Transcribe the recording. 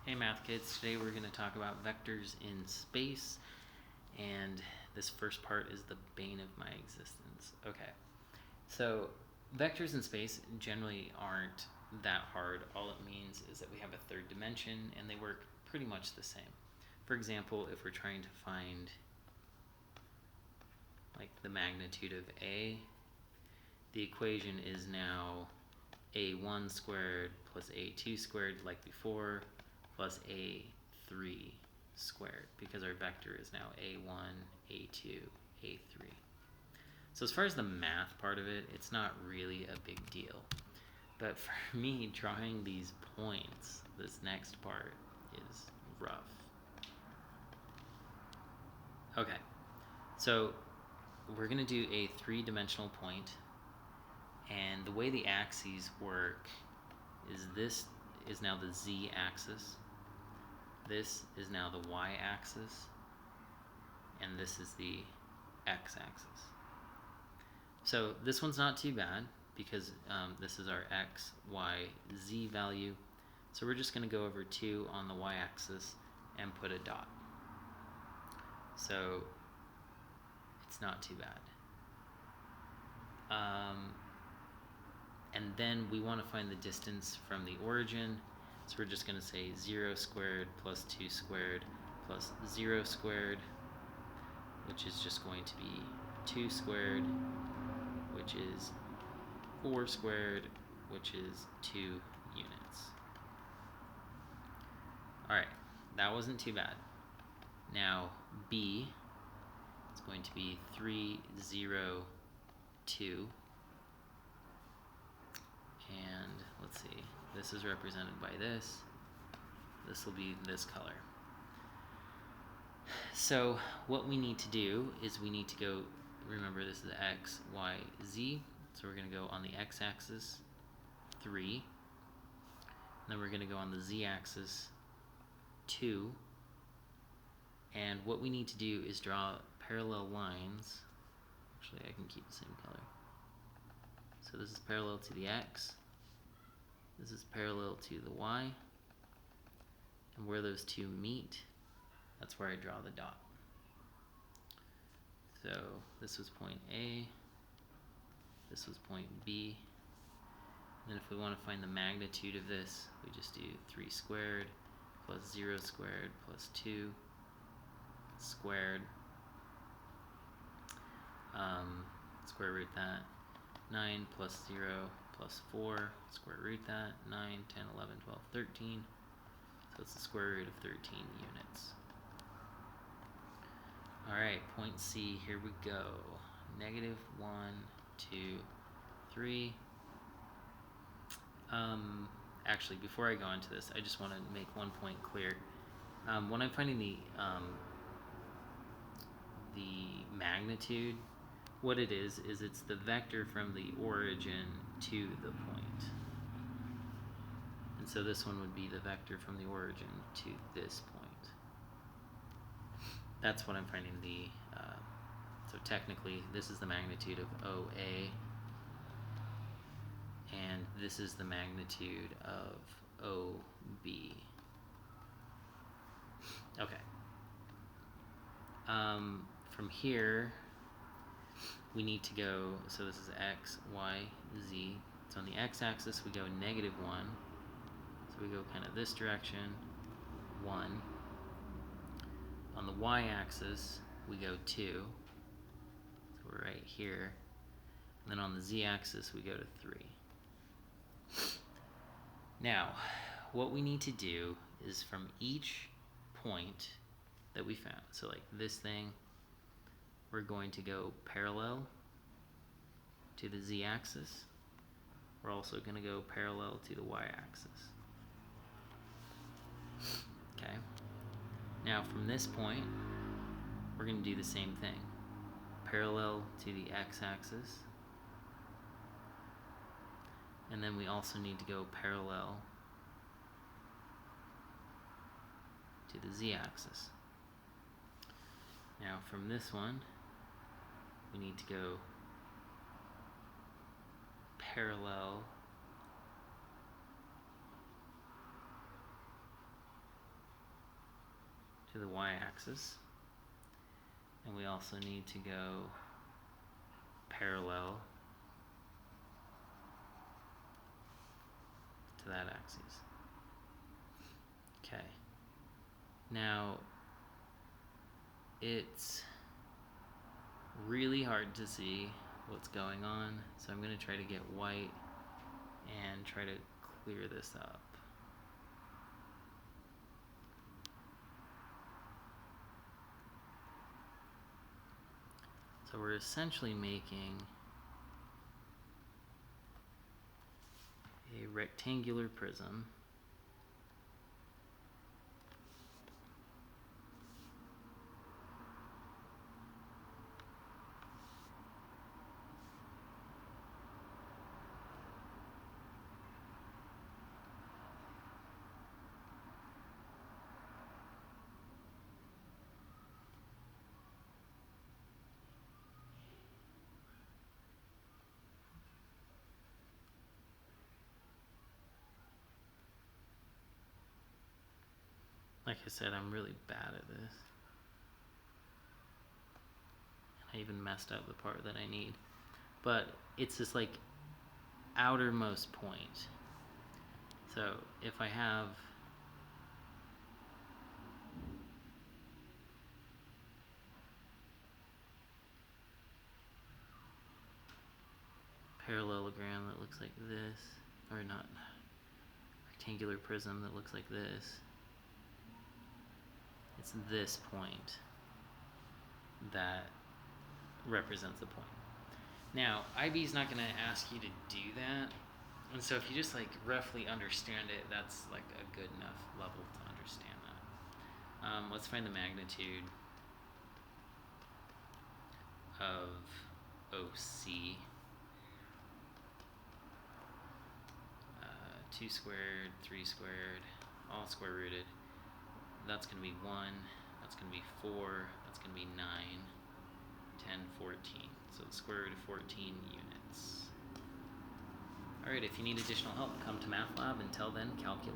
Hey math kids, today we're going to talk about vectors in space, and this first part is the bane of my existence. Okay, so vectors in space generally aren't that hard. All it means is that we have a third dimension and they work pretty much the same. For example, if we're trying to find like the magnitude of A, the equation is now a1 squared plus a2 squared like before, plus a3 squared, because our vector is now a1, a2, a3. So as far as the math part of it, it's not really a big deal. But for me, drawing these points, this next part is rough. Okay, so we're going to do a three-dimensional point, and the way the axes work is this is now the z-axis, this is now the y-axis, and this is the x-axis. So this one's not too bad because this is our x, y, z value. So we're just going to go over 2 on the y-axis and put a dot. So it's not too bad. And then we want to find the distance from the origin. So we're just going to say 0 squared plus 2 squared plus 0 squared, which is just going to be 2 squared, which is 4 squared, which is 2 units. Alright, that wasn't too bad. Now B is going to be 3, 0, 2. And let's see, this is represented by this. This will be this color. So what we need to do is we need to go, remember this is x, y, z. So we're going to go on the x-axis, 3. And then we're going to go on the z-axis, 2. And what we need to do is draw parallel lines. Actually, I can keep the same color. So this is parallel to the x, this is parallel to the y, and where those two meet, that's where I draw the dot. So this was point A, this was point B, and then if we want to find the magnitude of this, we just do 3 squared plus 0 squared plus 2 squared, square root that. 9 plus 0 plus 4, square root that, 9, 10, 11, 12, 13. So it's the square root of 13 units. Alright, point C, here we go. Negative 1, 2, 3. Actually, before I go into this, I just want to make one point clear. When I'm finding the magnitude, what it is it's the vector from the origin to the point. And so this one would be the vector from the origin to this point. That's what I'm finding the, so technically this is the magnitude of OA, and this is the magnitude of OB. Okay. From here, we need to go, so this is x, y, z. So on the x-axis, we go negative 1. So we go kind of this direction, 1. On the y-axis, we go 2. So we're right here. And then on the z-axis, we go to 3. Now, what we need to do is from each point that we found, so like this thing, we're going to go parallel to the z-axis. We're also going to go parallel to the y-axis. Okay. Now from this point, we're going to do the same thing. Parallel to the x-axis. And then we also need to go parallel to the z-axis. Now from this one, we need to go parallel y-axis. And we also need to go parallel to that axis. Okay. Now, it's really hard to see what's going on, so I'm going to try to get white and try to clear this up. So we're essentially making a rectangular prism. Like I said, I'm really bad at this. I even messed up the part that I need. But it's this like outermost point. So if I have parallelogram that looks like this, or not, rectangular prism that looks like this, it's this point that represents the point. Now, IB is not going to ask you to do that, and so if you just like roughly understand it, that's like a good enough level to understand that. Let's find the magnitude of OC. 2 squared, 3 squared, all square rooted. That's going to be 1, that's going to be 4, that's going to be 9, 10, 14. So the square root of 14 units. Alright, if you need additional help, come to Math Lab. Until then, calculate.